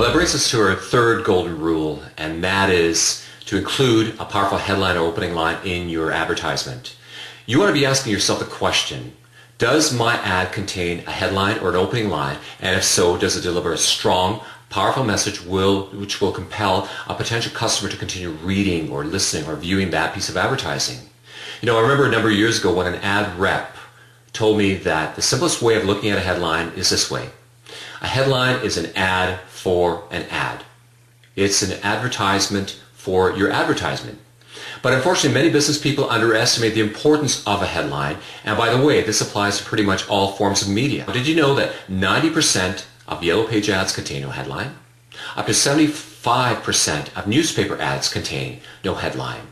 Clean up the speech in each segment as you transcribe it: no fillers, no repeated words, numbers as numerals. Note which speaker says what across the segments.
Speaker 1: Well, that brings us to our third golden rule, and that is to include a powerful headline or opening line in your advertisement. You want to be asking yourself the question, does my ad contain a headline or an opening line? And if so, does it deliver a strong, powerful message which will compel a potential customer to continue reading or listening or viewing that piece of advertising? You know, I remember a number of years ago when an ad rep told me that the simplest way of looking at a headline is this way. A headline is an ad for an ad. It's an advertisement for your advertisement. But unfortunately, many business people underestimate the importance of a headline. And by the way, this applies to pretty much all forms of media. Did you know that 90% of Yellow Page ads contain no headline? Up to 75% of newspaper ads contain no headline.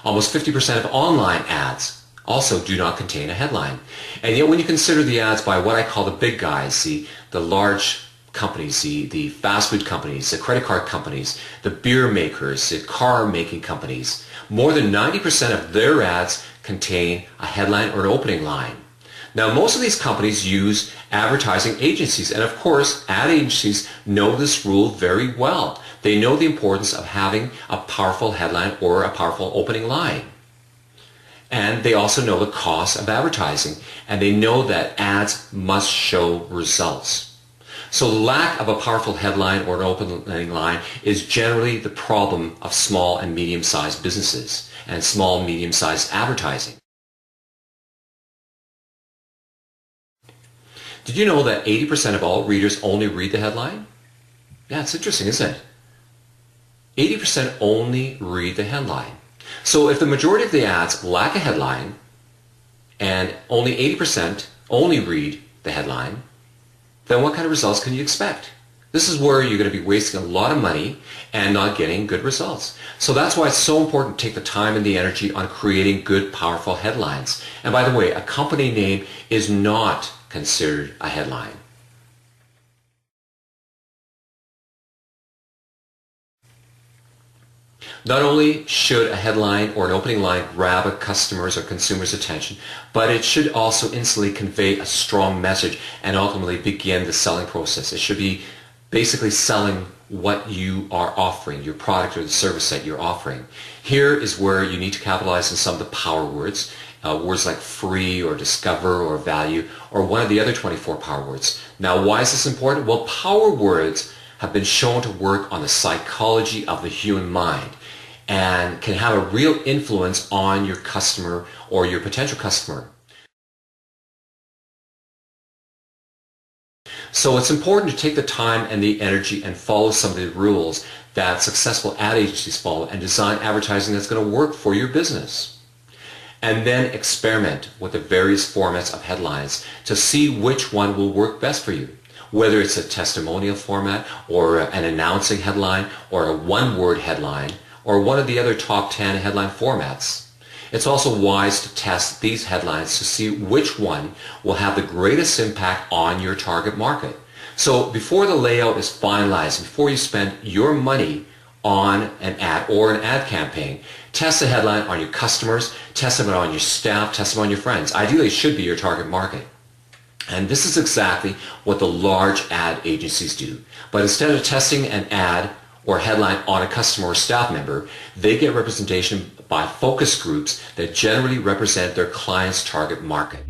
Speaker 1: Almost 50% of online ads also do not contain a headline. And yet when you consider the ads by what I call the big guys, the large companies, the fast food companies, the credit card companies, the beer makers, the car making companies, more than 90% of their ads contain a headline or an opening line. Now, most of these companies use advertising agencies, and of course, ad agencies know this rule very well. They know the importance of having a powerful headline or a powerful opening line. And they also know the cost of advertising, and they know that ads must show results. So the lack of a powerful headline or an opening line is generally the problem of small and medium-sized businesses and small and medium-sized advertising. Did you know that 80% of all readers only read the headline? Yeah, it's interesting, isn't it? 80% only read the headline. So if the majority of the ads lack a headline and only 80% only read the headline, then what kind of results can you expect? This is where you're going to be wasting a lot of money and not getting good results. So that's why it's so important to take the time and the energy on creating good, powerful headlines. And by the way, a company name is not considered a headline. Not only should a headline or an opening line grab a customer's or consumer's attention, but it should also instantly convey a strong message and ultimately begin the selling process. It should be basically selling what you are offering, your product or the service that you're offering. Here is where you need to capitalize on some of the power words, words like free or discover or value, or one of the other 24 power words. Now, why is this important? Well, power words have been shown to work on the psychology of the human mind and can have a real influence on your customer or your potential customer. So it's important to take the time and the energy and follow some of the rules that successful ad agencies follow and design advertising that's going to work for your business. And then experiment with the various formats of headlines to see which one will work best for you. Whether it's a testimonial format or an announcing headline or a one-word headline or one of the other top 10 headline formats. It's also wise to test these headlines to see which one will have the greatest impact on your target market. So before the layout is finalized, before you spend your money on an ad or an ad campaign, test the headline on your customers, test them on your staff, test them on your friends. Ideally, it should be your target market. And this is exactly what the large ad agencies do. But instead of testing an ad or headline on a customer or staff member, they get representation by focus groups that generally represent their client's target market.